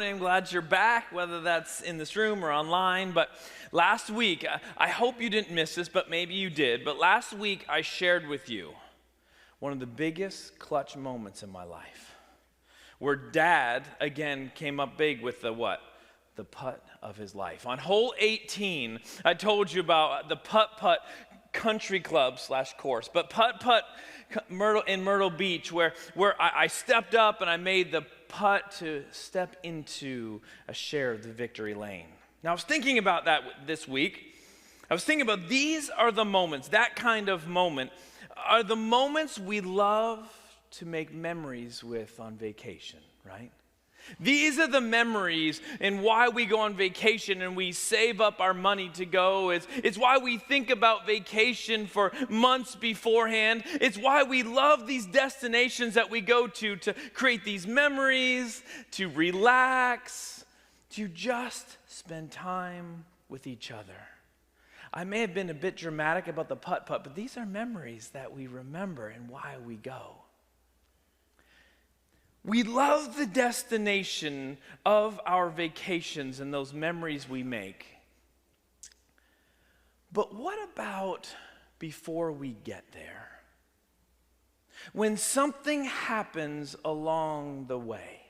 morning. I'm glad you're back, whether that's in this room or online. But last week, I hope you didn't miss this, but maybe you did. But last week, I shared with you one of the biggest clutch moments in my life, where Dad, again, came up big with the what? The putt of his life. On hole 18, I told you about the putt-putt country club / course, but putt-putt in Myrtle Beach, where I stepped up and I made the putt to step into a share of the victory lane. Now, I was thinking about that this week. I was thinking about these are the moments, that kind of moment, are the moments we love to make memories with on vacation, right? These are the memories and why we go on vacation and we save up our money to go. It's why we think about vacation for months beforehand. It's why we love these destinations that we go to create these memories, to relax, to just spend time with each other. I may have been a bit dramatic about the putt-putt, but these are memories that we remember and why we go. We love the destination of our vacations and those memories we make. But what about before we get there? When something happens along the way.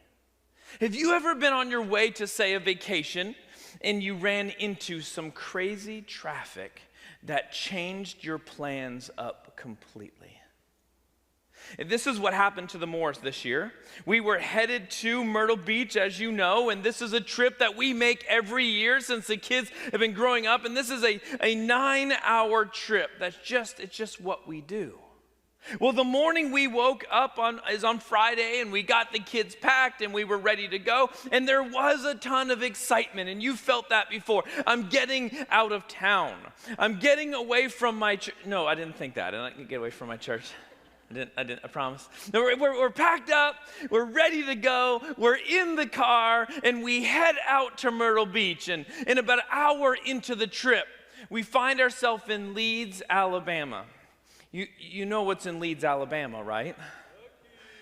Have you ever been on your way to, say, a vacation and you ran into some crazy traffic that changed your plans up completely? This is what happened to the Moores this year. We were headed to Myrtle Beach, as you know, and this is a trip that we make every year since the kids have been growing up, and this is a 9-hour trip. It's just what we do. Well, the morning we woke up is on Friday, and we got the kids packed, and we were ready to go, and there was a ton of excitement, and you felt that before. I'm getting out of town. I'm getting away from my church. No, I didn't think that. I didn't get away from my church. I promise. No, we're packed up, we're ready to go, we're in the car, and we head out to Myrtle Beach. And about an hour into the trip, we find ourselves in Leeds, Alabama. You know what's in Leeds, Alabama, right?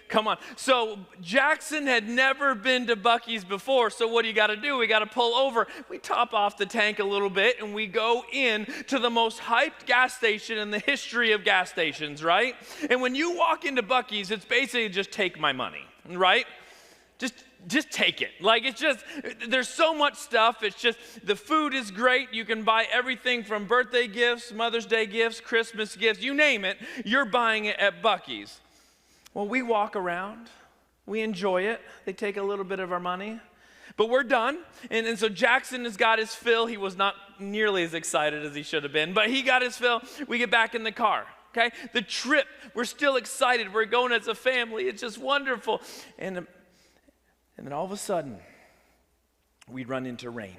Come on. So Jackson had never been to Buc-ee's before, so what do you got to do? We got to pull over. We top off the tank a little bit, and we go in to the most hyped gas station in the history of gas stations, right? And when you walk into Buc-ee's, it's basically just take my money, right? Just take it. Like, it's just, there's so much stuff. It's just, the food is great. You can buy everything from birthday gifts, Mother's Day gifts, Christmas gifts, you name it, you're buying it at Buc-ee's. Well, we walk around, we enjoy it, they take a little bit of our money, but we're done, and so Jackson has got his fill. He was not nearly as excited as he should have been, but he got his fill. We get back in the car, okay? The trip, we're still excited, we're going as a family, it's just wonderful, and then all of a sudden, we run into rain.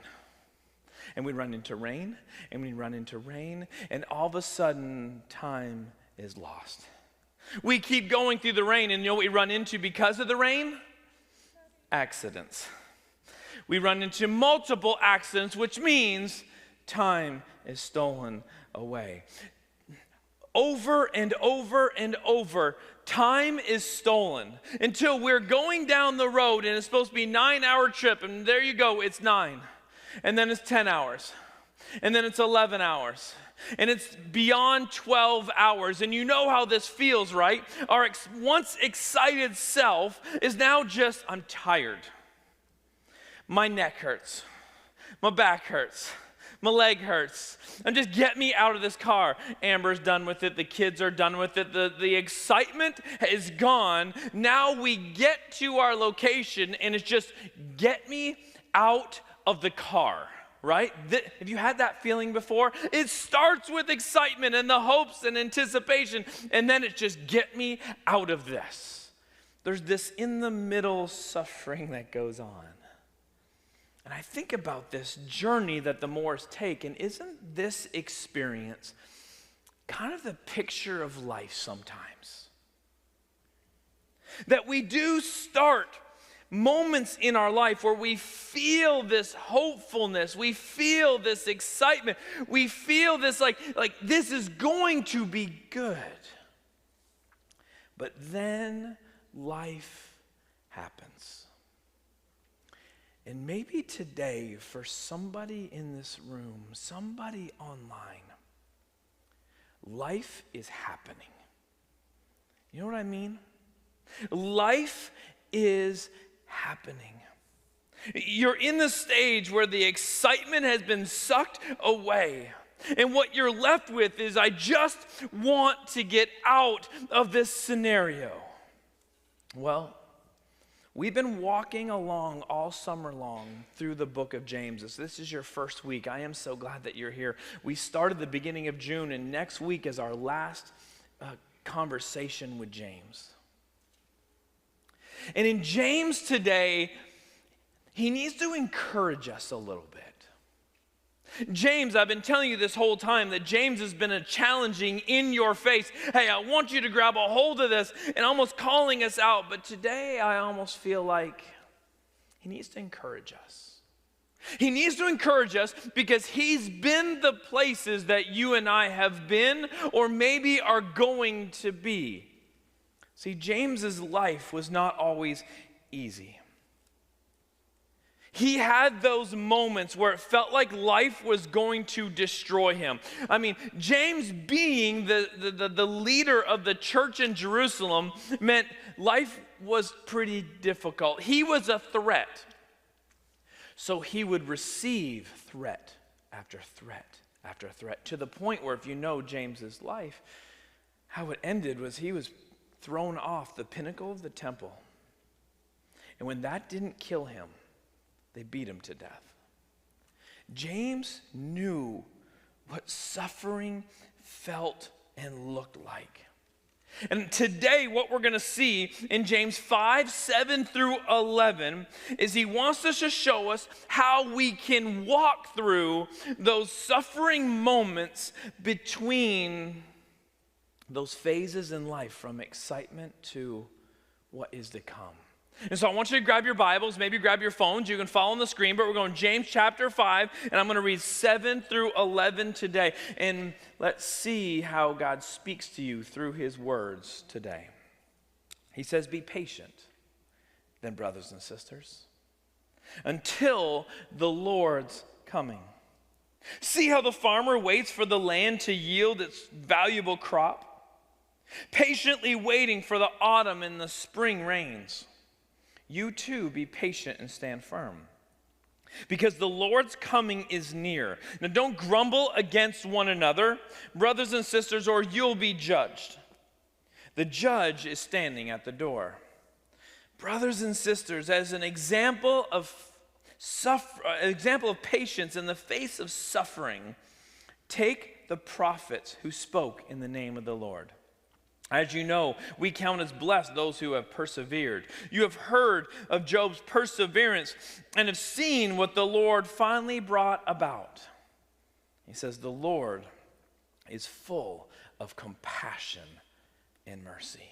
And we run into rain, and we run into rain, and all of a sudden, time is lost. We keep going through the rain, and you know what we run into because of the rain? Accidents. We run into multiple accidents, which means time is stolen away. Over and over and over, time is stolen until we're going down the road, and it's supposed to be a 9-hour trip, and there you go, it's 9. And then it's 10 hours. And then it's 11 hours. And it's beyond 12 hours. And you know how this feels, right? Our once excited self is now just, I'm tired. My neck hurts. My back hurts. My leg hurts. And just get me out of this car. Amber's done with it. The kids are done with it. The excitement is gone. Now we get to our location, and it's just, get me out of the car. Right? Have you had that feeling before? It starts with excitement and the hopes and anticipation, and then it's just, get me out of this. There's this in the middle suffering that goes on. And I think about this journey that the Moores take, and isn't this experience kind of the picture of life sometimes? That we do start moments in our life where we feel this hopefulness, we feel this excitement, we feel this like this is going to be good. But then life happens. And maybe today, for somebody in this room, somebody online, life is happening. You know what I mean? Life is happening. You're in the stage where the excitement has been sucked away. And what you're left with is, I just want to get out of this scenario. Well, we've been walking along all summer long through the book of James. If this is your first week, I am so glad that you're here. We started the beginning of June, and next week is our last conversation with James. And in James today, he needs to encourage us a little bit. James, I've been telling you this whole time that James has been a challenging, in your face, hey, I want you to grab a hold of this, and almost calling us out. But today I almost feel like he needs to encourage us. He needs to encourage us because he's been the places that you and I have been, or maybe are going to be. See, James's life was not always easy. He had those moments where it felt like life was going to destroy him. I mean, James being the leader of the church in Jerusalem meant life was pretty difficult. He was a threat. So he would receive threat after threat after threat, to the point where, if you know James's life, how it ended was he was thrown off the pinnacle of the temple. And when that didn't kill him, they beat him to death. James knew what suffering felt and looked like. And today, what we're going to see in James 5, 7 through 11 is he wants us to show us how we can walk through those suffering moments between those phases in life, from excitement to what is to come. And so I want you to grab your Bibles, maybe grab your phones. You can follow on the screen, but we're going James chapter 5, and I'm going to read 7 through 11 today. And let's see how God speaks to you through his words today. He says, be patient, then, brothers and sisters, until the Lord's coming. See how the farmer waits for the land to yield its valuable crop, patiently waiting for the autumn and the spring rains. You too be patient and stand firm, because the Lord's coming is near. Now don't grumble against one another, brothers and sisters, or you'll be judged. The judge is standing at the door. Brothers and sisters, as an example of patience in the face of suffering, take the prophets who spoke in the name of the Lord. As you know, we count as blessed those who have persevered. You have heard of Job's perseverance and have seen what the Lord finally brought about. He says, the Lord is full of compassion and mercy.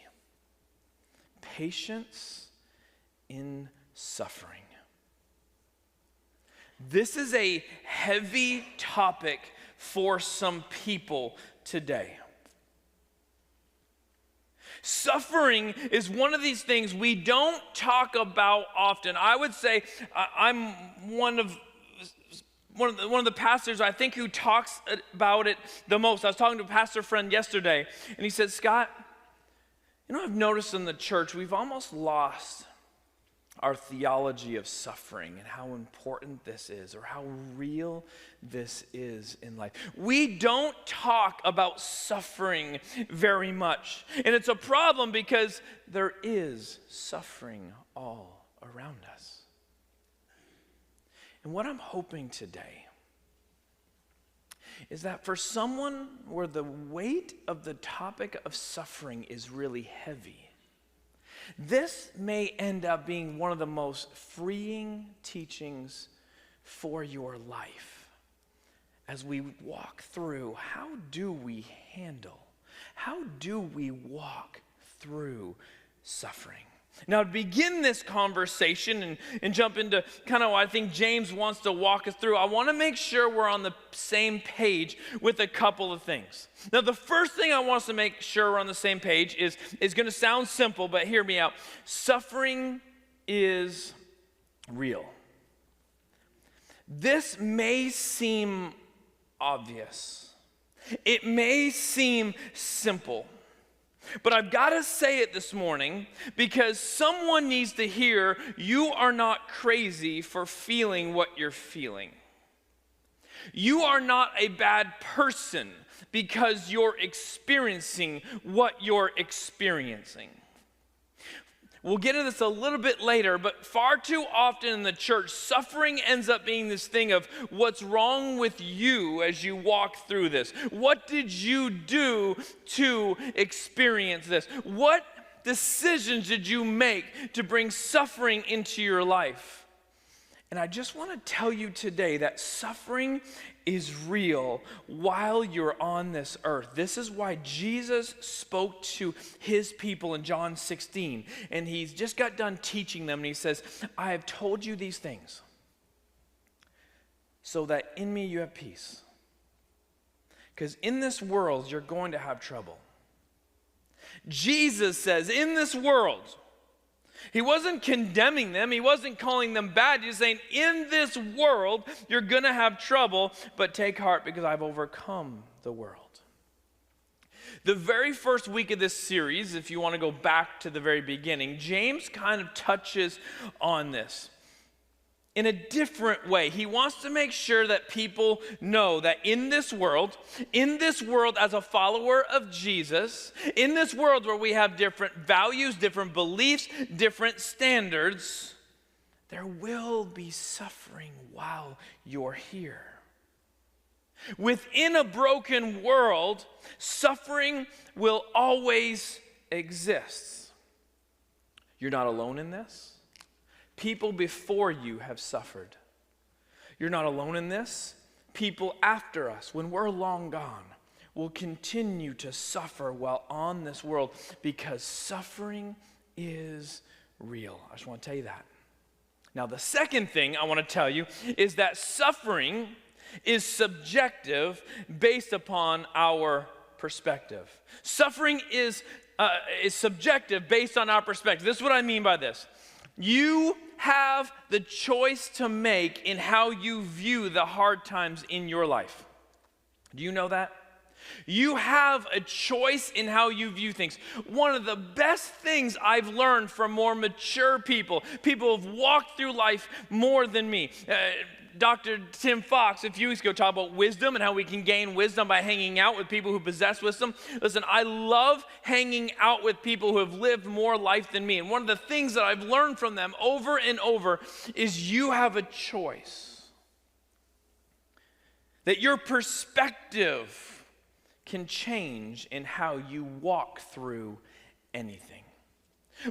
Patience in suffering. This is a heavy topic for some people today. Suffering is one of these things we don't talk about often. I would say I'm one of the pastors, I think, who talks about it the most. I was talking to a pastor friend yesterday, and he said, Scott, I've noticed in the church we've almost lost our theology of suffering and how important this is, or how real this is in life. We don't talk about suffering very much. And it's a problem because there is suffering all around us. And what I'm hoping today is that for someone where the weight of the topic of suffering is really heavy, this may end up being one of the most freeing teachings for your life as we walk through how do we walk through suffering. Now, to begin this conversation and jump into kind of what I think James wants to walk us through, I want to make sure we're on the same page with a couple of things. Now, the first thing I want us to make sure we're on the same page is going to sound simple, but hear me out. Suffering is real. This may seem obvious. It may seem simple. But I've got to say it this morning because someone needs to hear you are not crazy for feeling what you're feeling. You are not a bad person because you're experiencing what you're experiencing. We'll get into this a little bit later, but far too often in the church, suffering ends up being this thing of what's wrong with you as you walk through this. What did you do to experience this? What decisions did you make to bring suffering into your life? And I just want to tell you today that suffering is real while you're on this earth. This is why Jesus spoke to his people in John 16. And he's just got done teaching them. And he says, I have told you these things so that in me you have peace. Because in this world, you're going to have trouble. Jesus says, in this world, he wasn't condemning them. He wasn't calling them bad. He's saying, in this world, you're going to have trouble, but take heart because I've overcome the world. The very first week of this series, if you want to go back to the very beginning, James kind of touches on this in a different way. He wants to make sure that people know that in this world as a follower of Jesus, in this world where we have different values, different beliefs, different standards, there will be suffering while you're here. Within a broken world, suffering will always exist. You're not alone in this. People before you have suffered. You're not alone in this. People after us, when we're long gone, will continue to suffer while on this world because suffering is real. I just want to tell you that. Now, the second thing I want to tell you is that suffering is subjective based upon our perspective. Suffering is subjective based on our perspective. This is what I mean by this. You have the choice to make in how you view the hard times in your life. Do you know that? You have a choice in how you view things. One of the best things I've learned from more mature people who've walked through life more than me. Dr. Tim Fox a few weeks ago talked about wisdom and how we can gain wisdom by hanging out with people who possess wisdom. Listen, I love hanging out with people who have lived more life than me. And one of the things that I've learned from them over and over is you have a choice. That your perspective can change in how you walk through anything.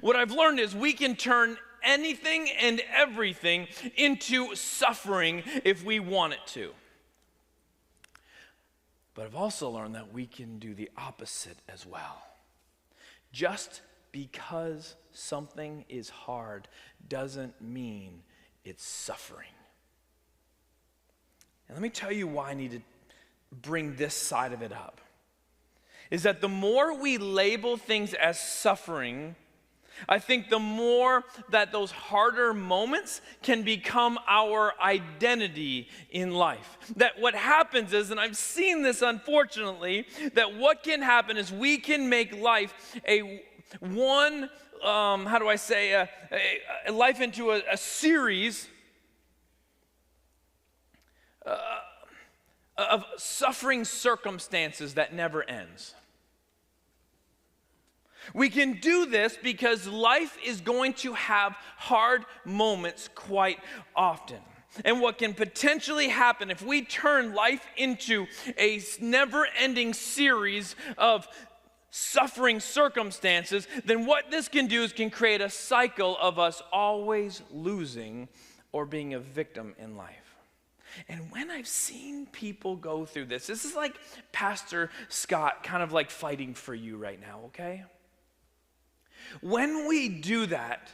What I've learned is we can turn anything and everything into suffering if we want it to. But I've also learned that we can do the opposite as well. Just because something is hard doesn't mean it's suffering. And let me tell you why I need to bring this side of it up. Is that the more we label things as suffering, I think the more that those harder moments can become our identity in life. That what happens is, and I've seen this unfortunately, that what can happen is we can make life a life into a series of suffering circumstances that never ends. We can do this because life is going to have hard moments quite often. And what can potentially happen if we turn life into a never-ending series of suffering circumstances, then what this can do is can create a cycle of us always losing or being a victim in life. And when I've seen people go through this is like Pastor Scott kind of like fighting for you right now, okay? When we do that,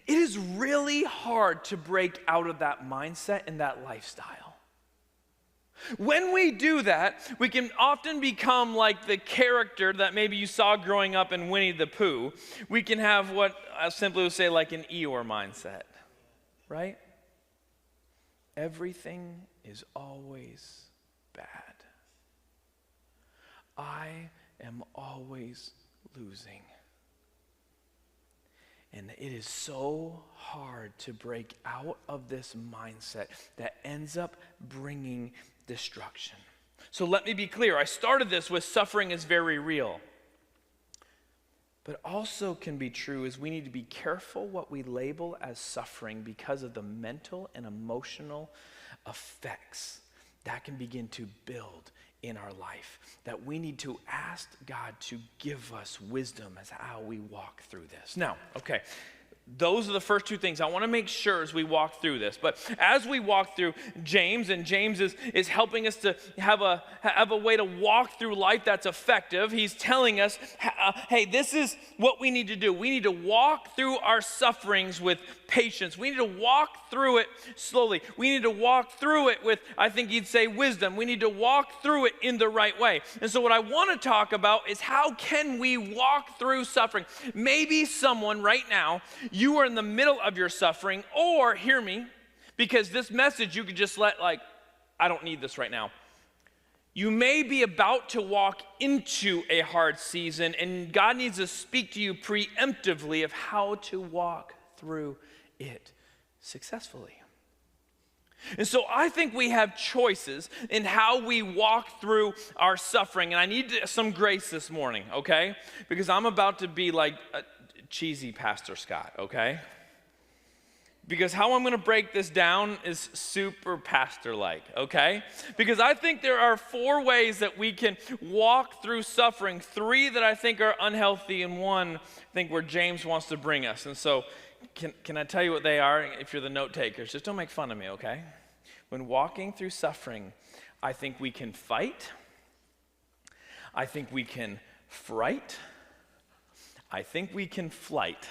it is really hard to break out of that mindset and that lifestyle. When we do that, we can often become like the character that maybe you saw growing up in Winnie the Pooh. We can have what I simply would say like an Eeyore mindset, right? everything is always bad. I am always losing. And it is so hard to break out of this mindset that ends up bringing destruction. So let me be clear. I started this with suffering is very real. But also can be true is we need to be careful what we label as suffering because of the mental and emotional effects that can begin to build in our life. That we need to ask God to give us wisdom as how we walk through this. Now, okay, those are the first two things I want to make sure as we walk through this. But as we walk through James, and James is helping us to have a way to walk through life that's effective. He's telling us, hey, this is what we need to do. We need to walk through our sufferings with patience. We need to walk through it slowly. We need to walk through it with, I think he'd say, wisdom. We need to walk through it in the right way. And so what I want to talk about is how can we walk through suffering? Maybe someone right now, you are in the middle of your suffering, or hear me, because this message you could just let I don't need this right now. You may be about to walk into a hard season, and God needs to speak to you preemptively of how to walk through it successfully. And so I think we have choices in how we walk through our suffering, and I need some grace this morning, okay? Because I'm about to be like a cheesy Pastor Scott, okay? Because how I'm going to break this down is super pastor-like, okay? Because I think there are 4 ways that we can walk through suffering, 3 that I think are unhealthy, and 1 I think where James wants to bring us. And so can I tell you what they are if you're the note takers? Just don't make fun of me, okay? When walking through suffering, I think we can fight. I think we can fright. I think we can flight.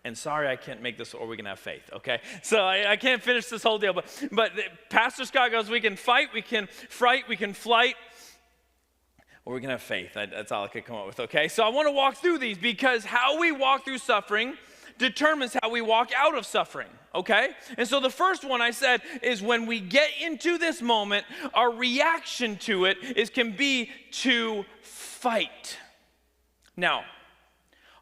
And sorry, I can't make this, or we can have faith, okay? So I can't finish this whole deal, but Pastor Scott goes, we can fight, we can fright, we can flight, or we can have faith. That's all I could come up with, okay? So I want to walk through these because how we walk through suffering determines how we walk out of suffering, okay? And so the first one I said is when we get into this moment, our reaction to it can be to fight. Now,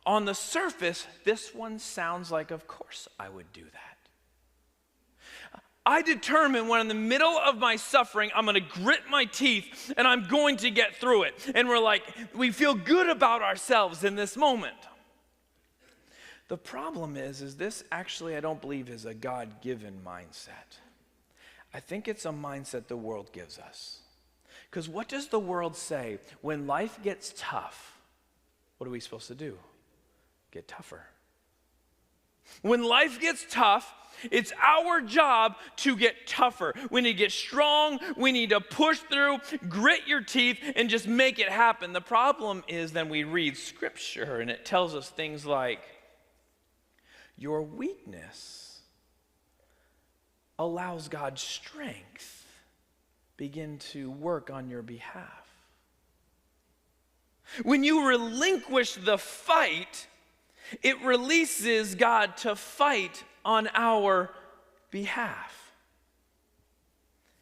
on the surface, this one sounds like, of course I would do that. I determine when in the middle of my suffering, I'm going to grit my teeth and I'm going to get through it. And we feel good about ourselves in this moment. The problem is this actually I don't believe is a God-given mindset. I think it's a mindset the world gives us. Because what does the world say? When life gets tough, what are we supposed to do? Get tougher. When life gets tough, it's our job to get tougher. We need to get strong. We need to push through, grit your teeth, and just make it happen. The problem is then we read Scripture, and it tells us things like, your weakness allows God's strength begin to work on your behalf. When you relinquish the fight, it releases God to fight on our behalf.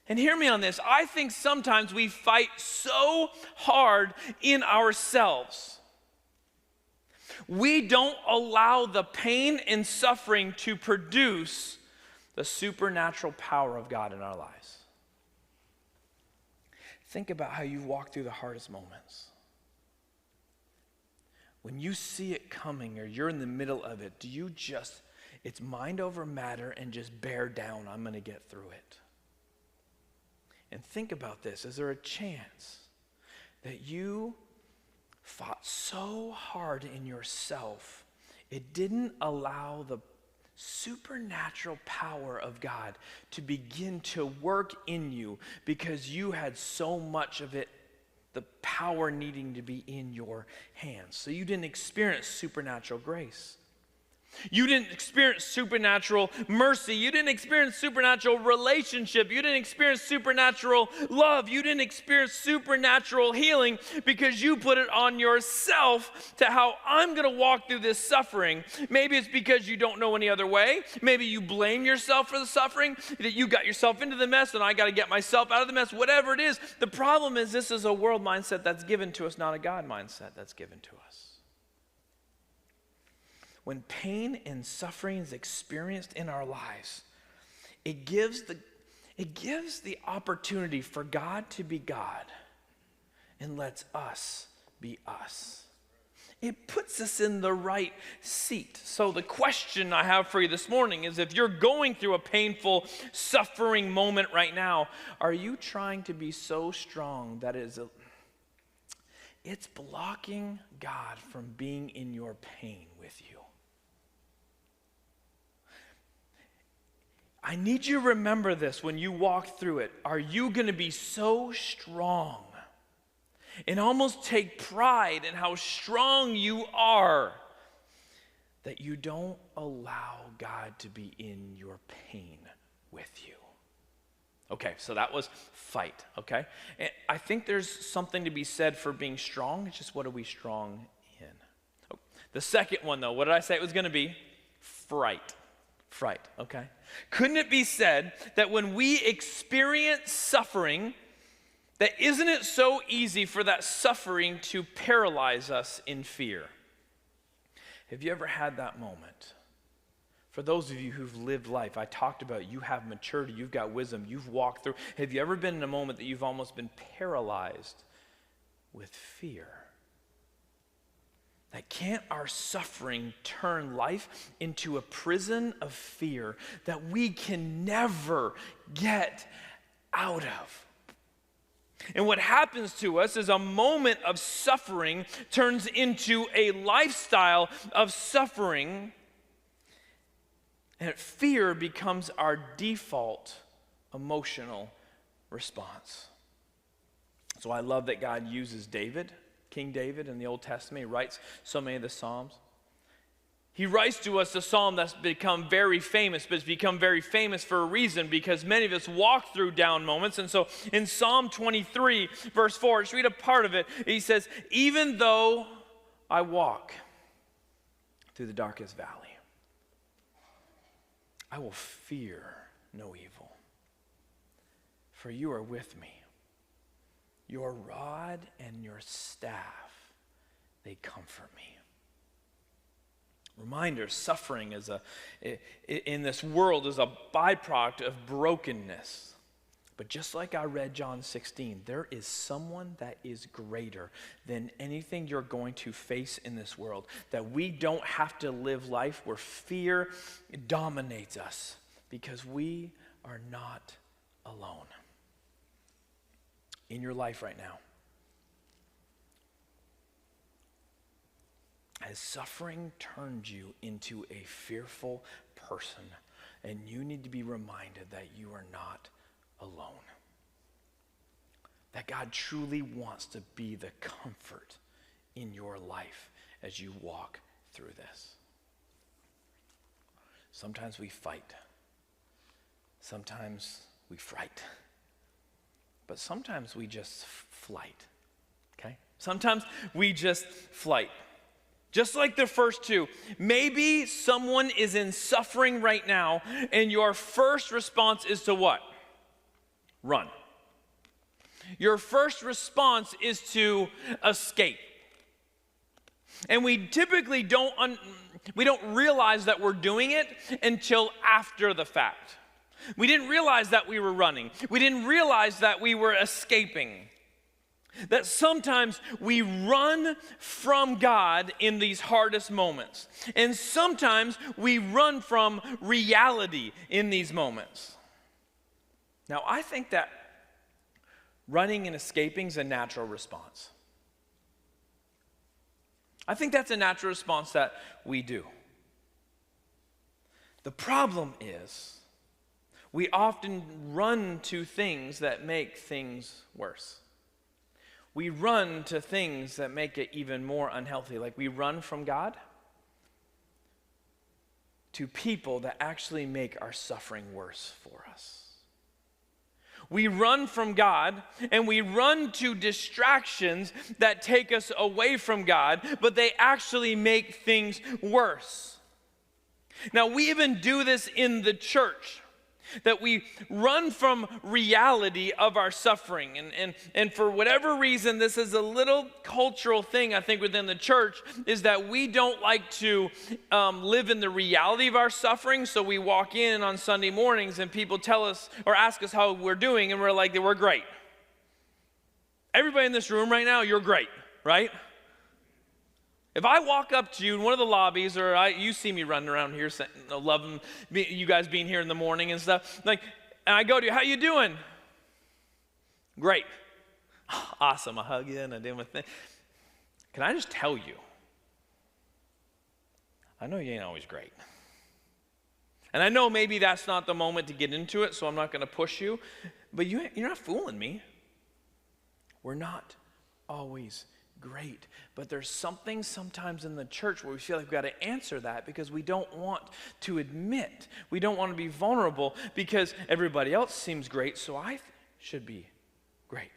And hear me on this. I think sometimes we fight so hard in ourselves. We don't allow the pain and suffering to produce the supernatural power of God in our lives. Think about how you walk through the hardest moments. When you see it coming or you're in the middle of it, do you just, it's mind over matter and just bear down, I'm going to get through it? And think about this. Is there a chance that you fought so hard in yourself, it didn't allow the supernatural power of God to begin to work in you because you had so much of it, the power needing to be in your hands. So you didn't experience supernatural grace. You didn't experience supernatural mercy. You didn't experience supernatural relationship. You didn't experience supernatural love. You didn't experience supernatural healing because you put it on yourself to how I'm going to walk through this suffering. Maybe it's because you don't know any other way. Maybe you blame yourself for the suffering, that you got yourself into the mess and I got to get myself out of the mess. Whatever it is, the problem is this is a world mindset that's given to us, not a God mindset that's given to us. When pain and suffering is experienced in our lives, it gives the opportunity for God to be God and lets us be us. It puts us in the right seat. So the question I have for you this morning is, if you're going through a painful, suffering moment right now, are you trying to be so strong that it's blocking God from being in your pain with you? I need you to remember this when you walk through it. Are you going to be so strong and almost take pride in how strong you are that you don't allow God to be in your pain with you? Okay, so that was fight, okay? And I think there's something to be said for being strong. It's just, what are we strong in? Oh, the second one, though, what did I say it was going to be? Fright. Fright, okay? Couldn't it be said that when we experience suffering, that isn't it so easy for that suffering to paralyze us in fear? Have you ever had that moment? For those of you who've lived life, I talked about you have maturity, you've got wisdom, you've walked through. Have you ever been in a moment that you've almost been paralyzed with fear? That can't our suffering turn life into a prison of fear that we can never get out of? And what happens to us is a moment of suffering turns into a lifestyle of suffering, and fear becomes our default emotional response. So I love that God uses David, King David in the Old Testament. He writes so many of the Psalms. He writes to us a psalm that's become very famous, but it's become very famous for a reason, because many of us walk through down moments. And so in Psalm 23, verse 4, just read a part of it. He says, even though I walk through the darkest valley, I will fear no evil, for you are with me. Your rod and your staff, they comfort me. Reminder, suffering in this world is a byproduct of brokenness. But just like I read John 16, there is someone that is greater than anything you're going to face in this world. That we don't have to live life where fear dominates us, because we are not alone. In your life right now, has suffering turned you into a fearful person, and you need to be reminded that you are not alone. That God truly wants to be the comfort in your life as you walk through this. Sometimes we fight. Sometimes we fright. But sometimes we just flight, okay? Sometimes we just flight. Just like the first two, maybe someone is in suffering right now, and your first response is to what? Run. Your first response is to escape. And we typically don't realize that we're doing it until after the fact. We didn't realize that we were running. We didn't realize that we were escaping. That sometimes we run from God in these hardest moments. And sometimes we run from reality in these moments. Now, I think that running and escaping is a natural response. I think that's a natural response that we do. The problem is, we often run to things that make things worse. We run to things that make it even more unhealthy. Like we run from God, to people that actually make our suffering worse for us. We run from God, and we run to distractions that take us away from God, but they actually make things worse. Now, we even do this in the church, that we run from reality of our suffering. And for whatever reason, this is a little cultural thing, I think, within the church, is that we don't like to live in the reality of our suffering. So we walk in on Sunday mornings and people tell us or ask us how we're doing, and we're like, we're great. Everybody in this room right now, you're great, right? If I walk up to you in one of the lobbies, or you see me running around here, loving you guys being here in the morning and stuff, and I go to you, how you doing? Great. Awesome. I hug you and I do my thing. Can I just tell you, I know you ain't always great. And I know maybe that's not the moment to get into it, so I'm not going to push you, but you're not fooling me. We're not always great. But there's something sometimes in the church where we feel like we've got to answer that because we don't want to admit. We don't want to be vulnerable because everybody else seems great, so I should be great.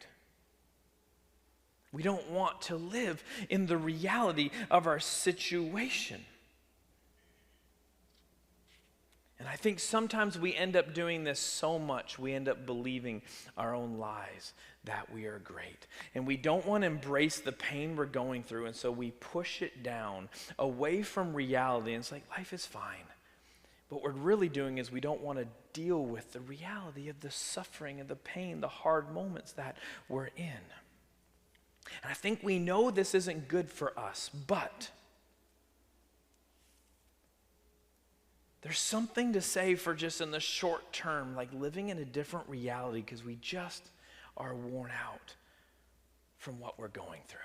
We don't want to live in the reality of our situation. And I think sometimes we end up doing this so much, we end up believing our own lies that we are great. And we don't want to embrace the pain we're going through, and so we push it down away from reality. And it's like, life is fine. But what we're really doing is we don't want to deal with the reality of the suffering and the pain, the hard moments that we're in. And I think we know this isn't good for us, but there's something to say for just in the short term, like living in a different reality because we just are worn out from what we're going through.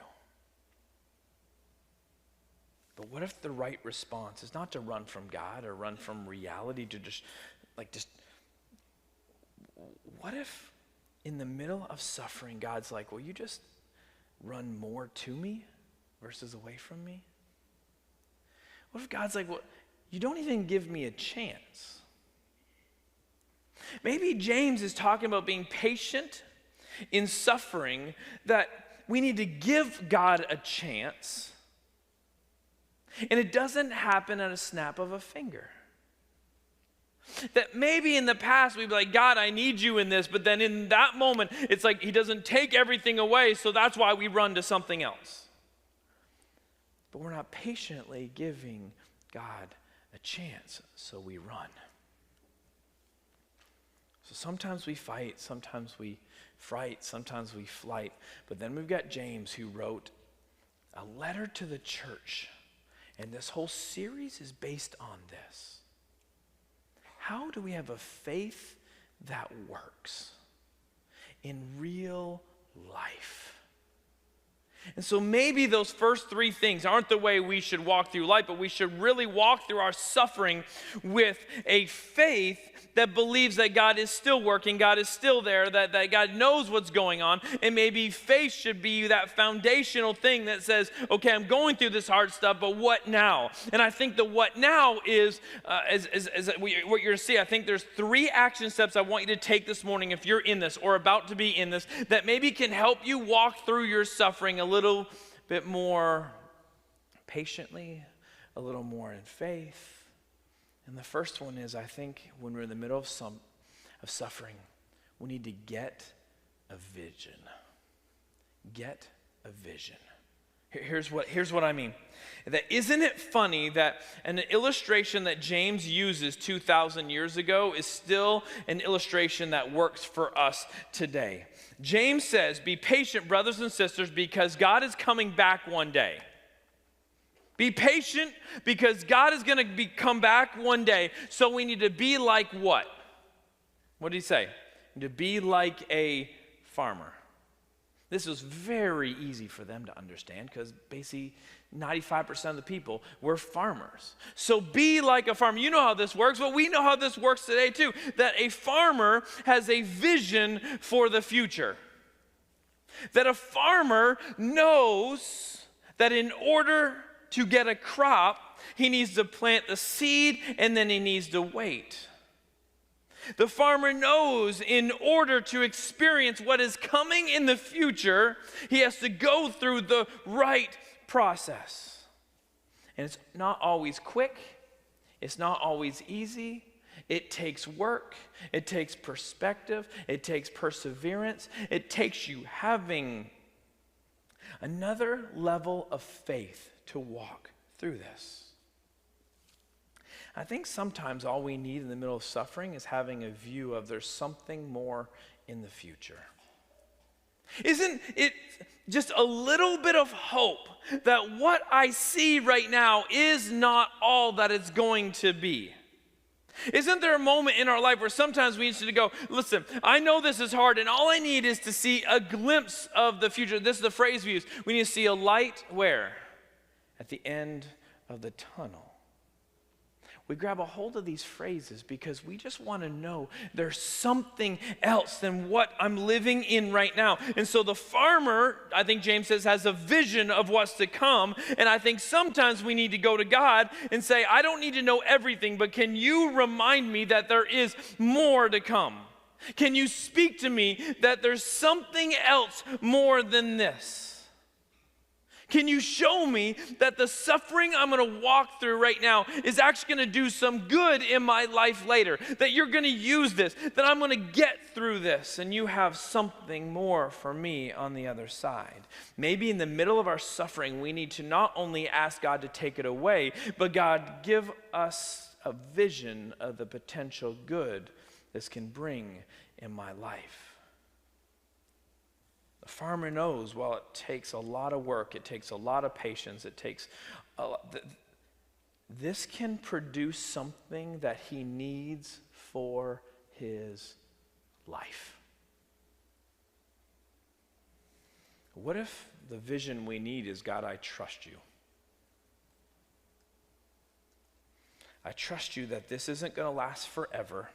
But what if the right response is not to run from God or run from reality, to just what if in the middle of suffering, God's like, will you just run more to me versus away from me? What if God's like, well, you don't even give me a chance? Maybe James is talking about being patient in suffering, that we need to give God a chance. And it doesn't happen at a snap of a finger. That maybe in the past we'd be like, God, I need you in this, but then in that moment, it's like he doesn't take everything away, so that's why we run to something else. But we're not patiently giving God a chance, so we run. So sometimes we fight, sometimes we fright, sometimes we flight. But then we've got James, who wrote a letter to the church. And this whole series is based on this. How do we have a faith that works in real life? And so maybe those first three things aren't the way we should walk through life, but we should really walk through our suffering with a faith that believes that God is still working, God is still there, that God knows what's going on. And maybe faith should be that foundational thing that says, okay, I'm going through this hard stuff, but what now? And I think the what now is what you're going to see. I think there's 3 action steps I want you to take this morning if you're in this or about to be in this, that maybe can help you walk through your suffering a little bit more patiently, a little more in faith. And the first one is, I think when we're in the middle of suffering, we need to get a vision. Get a vision. Here's what I mean. That isn't it funny that an illustration that James uses 2,000 years ago is still an illustration that works for us today. James says, be patient, brothers and sisters, because God is coming back one day. Be patient because God is going to come back one day. So we need to be like what? What did he say? To be like a farmer. This was very easy for them to understand because basically 95% of the people were farmers. So be like a farmer. You know how this works. Well, we know how this works today too. That a farmer has a vision for the future. That a farmer knows that in order to get a crop, he needs to plant the seed, and then he needs to wait. The farmer knows in order to experience what is coming in the future, he has to go through the right process. And it's not always quick. It's not always easy. It takes work. It takes perspective. It takes perseverance. It takes you having another level of faith to walk through this. I think sometimes all we need in the middle of suffering is having a view of there's something more in the future. Isn't it just a little bit of hope that what I see right now is not all that it's going to be? Isn't there a moment in our life where sometimes we need to go, listen, I know this is hard, and all I need is to see a glimpse of the future. This is the phrase we use. We need to see a light where? At the end of the tunnel. We grab a hold of these phrases because we just want to know there's something else than what I'm living in right now. And so the farmer, I think James says, has a vision of what's to come. And I think sometimes we need to go to God and say, I don't need to know everything, but can you remind me that there is more to come? Can you speak to me that there's something else more than this? Can you show me that the suffering I'm going to walk through right now is actually going to do some good in my life later? That you're going to use this, that I'm going to get through this, and you have something more for me on the other side. Maybe in the middle of our suffering, we need to not only ask God to take it away, but God, give us a vision of the potential good this can bring in my life. The farmer knows, well, it takes a lot of work, it takes a lot of patience, it takes a lot, this can produce something that he needs for his life. What if the vision we need is, God, I trust you. I trust you that this isn't going to last forever,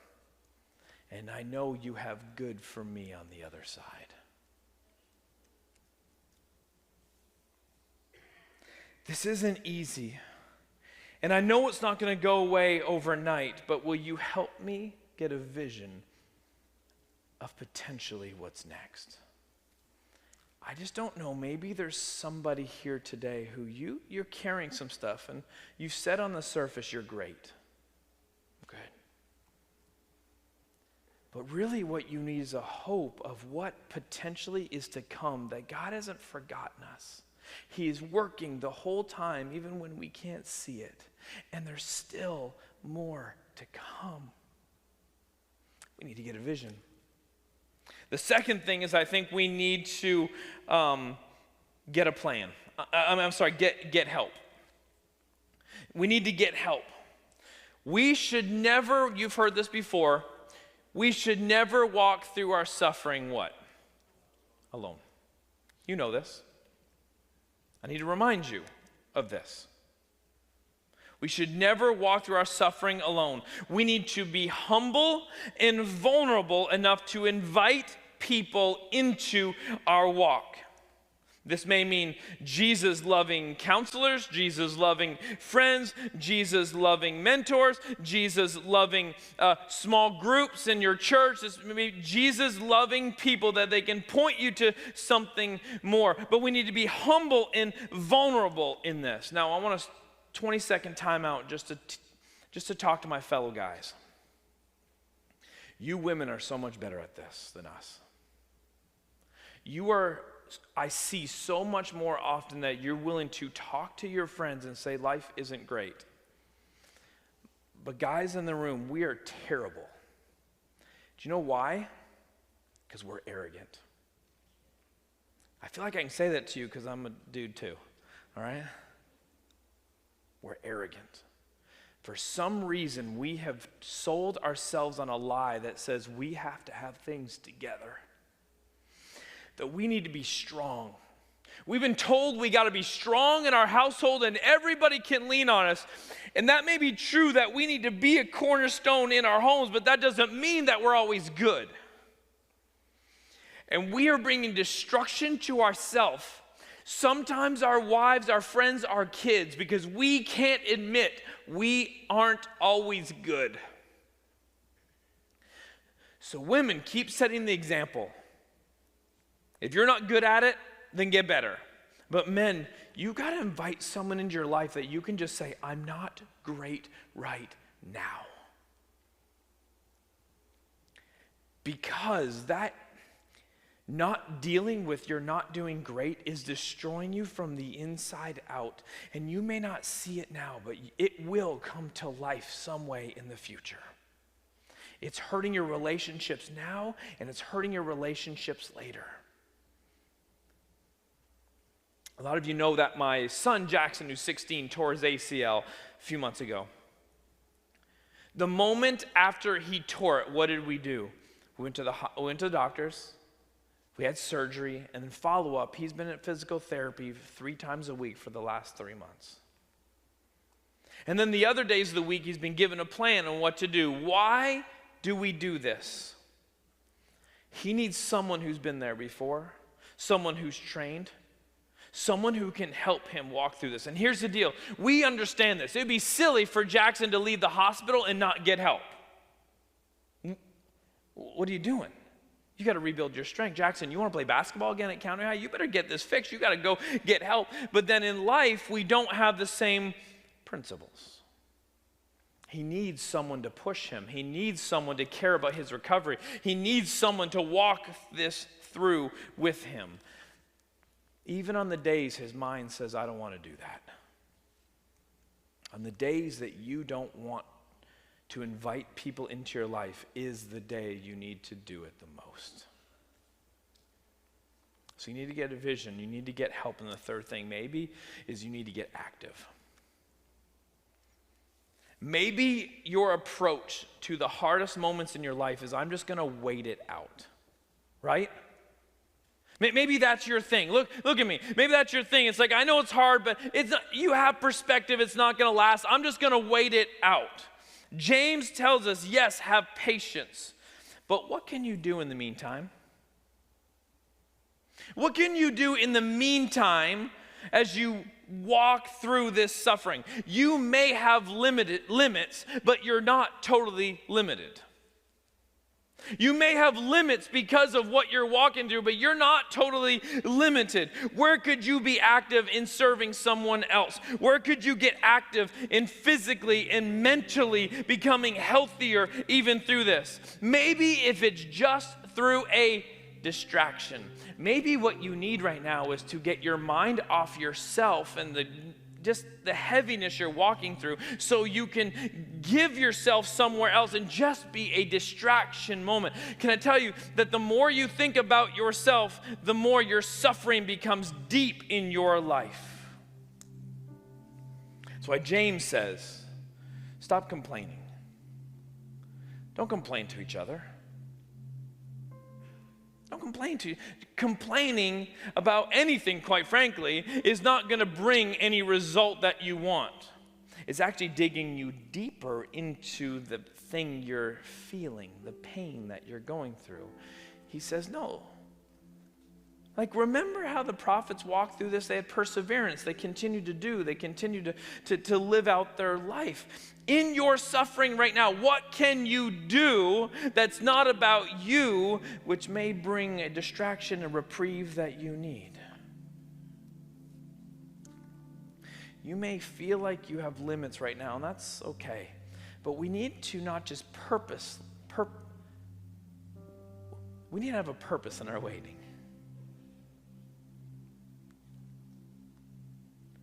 and I know you have good for me on the other side. This isn't easy, and I know it's not going to go away overnight, but will you help me get a vision of potentially what's next? I just don't know. Maybe there's somebody here today who you're carrying some stuff, and you said on the surface you're great. Good. But really what you need is a hope of what potentially is to come, that God hasn't forgotten us. He is working the whole time, even when we can't see it. And there's still more to come. We need to get a vision. The second thing is I think we need to get a plan. Get help. We need to get help. We should never, you've heard this before, we should never walk through our suffering what? Alone. You know this. I need to remind you of this. We should never walk through our suffering alone. We need to be humble and vulnerable enough to invite people into our walk. This may mean Jesus-loving counselors, Jesus-loving friends, Jesus-loving mentors, Jesus-loving small groups in your church. This may be Jesus-loving people that they can point you to something more. But we need to be humble and vulnerable in this. Now, I want a 20-second timeout just to talk to my fellow guys. You women are so much better at this than us. I see so much more often that you're willing to talk to your friends and say life isn't great. But guys in the room, we are terrible. Do you know why? Because we're arrogant. I feel like I can say that to you because I'm a dude too, all right? We're arrogant. For some reason, we have sold ourselves on a lie that says we have to have things together. That we need to be strong. We've been told we got to be strong in our household and everybody can lean on us. And that may be true that we need to be a cornerstone in our homes, but that doesn't mean that we're always good. And we are bringing destruction to ourselves Sometimes our wives, our friends, our kids, because we can't admit we aren't always good. So women, keep setting the example. If you're not good at it, then get better. But men, you got to invite someone into your life that you can just say, I'm not great right now. Because that not dealing with your not doing great is destroying you from the inside out. And you may not see it now, but it will come to life some way in the future. It's hurting your relationships now, and it's hurting your relationships later. A lot of you know that my son, Jackson, who's 16, tore his ACL a few months ago. The moment after he tore it, what did we do? We went to the doctors, we had surgery, and then follow-up. He's been at physical therapy 3 times a week for the last 3 months. And then the other days of the week, he's been given a plan on what to do. Why do we do this? He needs someone who's been there before, someone who's trained, someone who can help him walk through this. And here's the deal. We understand this. It would be silly for Jackson to leave the hospital and not get help. What are you doing? You got to rebuild your strength. Jackson, you want to play basketball again at County High? You better get this fixed. You got to go get help. But then in life, we don't have the same principles. He needs someone to push him. He needs someone to care about his recovery. He needs someone to walk this through with him. Even on the days his mind says, I don't want to do that. On the days that you don't want to invite people into your life is the day you need to do it the most. So you need to get a vision. You need to get help. And the third thing maybe is you need to get active. Maybe your approach to the hardest moments in your life is I'm just going to wait it out, right? Maybe that's your thing. Look at me. Maybe that's your thing. It's like, I know it's hard, but it's not, you have perspective. It's not going to last. I'm just going to wait it out. James tells us, yes, have patience. But what can you do in the meantime? What can you do in the meantime as you walk through this suffering? You may have limits, but you're not totally limited. You may have limits because of what you're walking through, but you're not totally limited. Where could you be active in serving someone else? Where could you get active in physically and mentally becoming healthier even through this? Maybe if it's just through a distraction. Maybe what you need right now is to get your mind off yourself and just the heaviness you're walking through so you can give yourself somewhere else and just be a distraction moment. Can I tell you that the more you think about yourself, the more your suffering becomes deep in your life. That's why James says, stop complaining. Don't complain to each other. Don't complain to you. Complaining about anything, quite frankly, is not going to bring any result that you want. It's actually digging you deeper into the thing you're feeling, the pain that you're going through. He says, no. Like, remember how the prophets walked through this? They had perseverance. They continued to do. They continued to live out their life. In your suffering right now, what can you do that's not about you, which may bring a distraction, a reprieve that you need? You may feel like you have limits right now, and that's okay. But we need to not just we need to have a purpose in our waiting.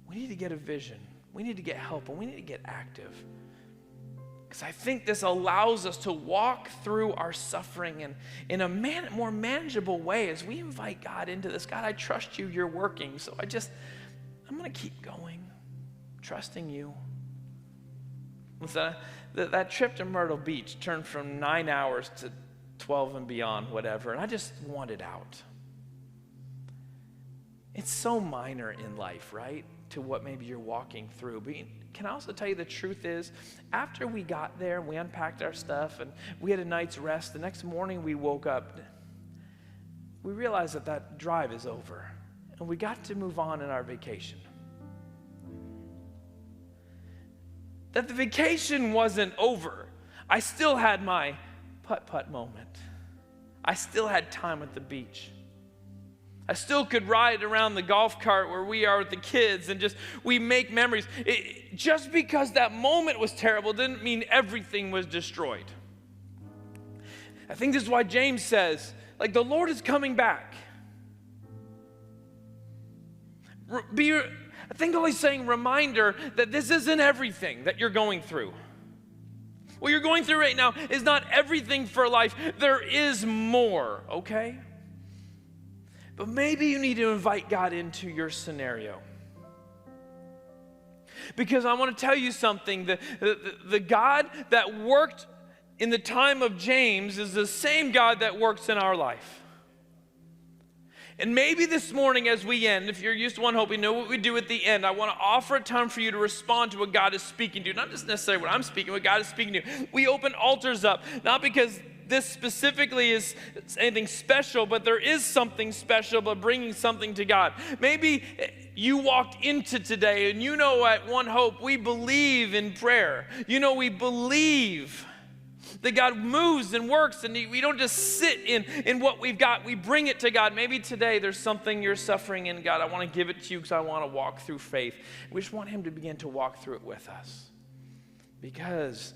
We need to get a vision. We need to get help, and we need to get active. Because I think this allows us to walk through our suffering in a more manageable way as we invite God into this. God, I trust you. You're working. So I'm going to keep going, trusting you. That trip to Myrtle Beach turned from 9 hours to 12 and beyond, whatever, and I just wanted out. It's so minor in life, right, to what maybe you're walking through. But can I also tell you the truth is, after we got there, we unpacked our stuff, and we had a night's rest. The next morning we woke up, we realized that drive is over. and we got to move on in our vacation. That the vacation wasn't over. I still had my putt-putt moment. I still had time at the beach. I still could ride around the golf cart where we are with the kids and we make memories. Just because that moment was terrible didn't mean everything was destroyed. I think this is why James says, the Lord is coming back. I think all he's saying, reminder that this isn't everything that you're going through. What you're going through right now is not everything for life. There is more, okay? But maybe you need to invite God into your scenario. Because I want to tell you something. The God that worked in the time of James is the same God that works in our life. And maybe this morning as we end, if you're used to One Hope, you know what we do at the end. I want to offer a time for you to respond to what God is speaking to you. Not just necessarily what I'm speaking, what God is speaking to you. We open altars up, not because this specifically is anything special, but there is something special about bringing something to God. Maybe you walked into today and you know at One Hope, we believe in prayer. You know, we believe that God moves and works, and we don't just sit in what we've got. We bring it to God. Maybe today there's something you're suffering in. God, I want to give it to you because I want to walk through faith. We just want him to begin to walk through it with us. Because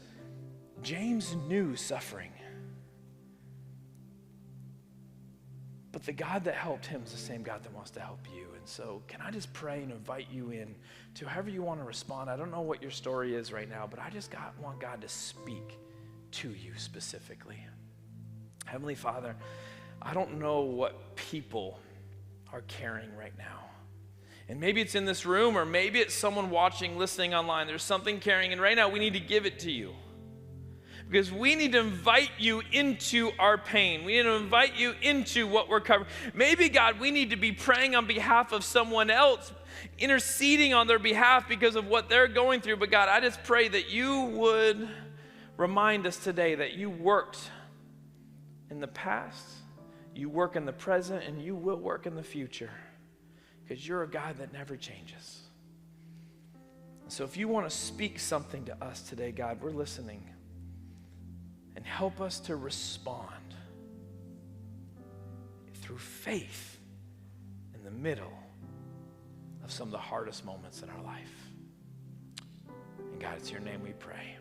James knew suffering. But the God that helped him is the same God that wants to help you. And so can I just pray and invite you in to however you want to respond? I don't know what your story is right now, but I just want God to speak to you specifically. Heavenly Father, I don't know what people are carrying right now. And maybe it's in this room, or maybe it's someone watching, listening online. There's something carrying, and right now we need to give it to you. Because we need to invite you into our pain. We need to invite you into what we're covering. Maybe, God, we need to be praying on behalf of someone else, interceding on their behalf because of what they're going through. But God, I just pray that you would remind us today that you worked in the past, you work in the present, and you will work in the future. Because you're a God that never changes. So if you want to speak something to us today, God, we're listening. And help us to respond through faith in the middle of some of the hardest moments in our life. And God, it's your name we pray.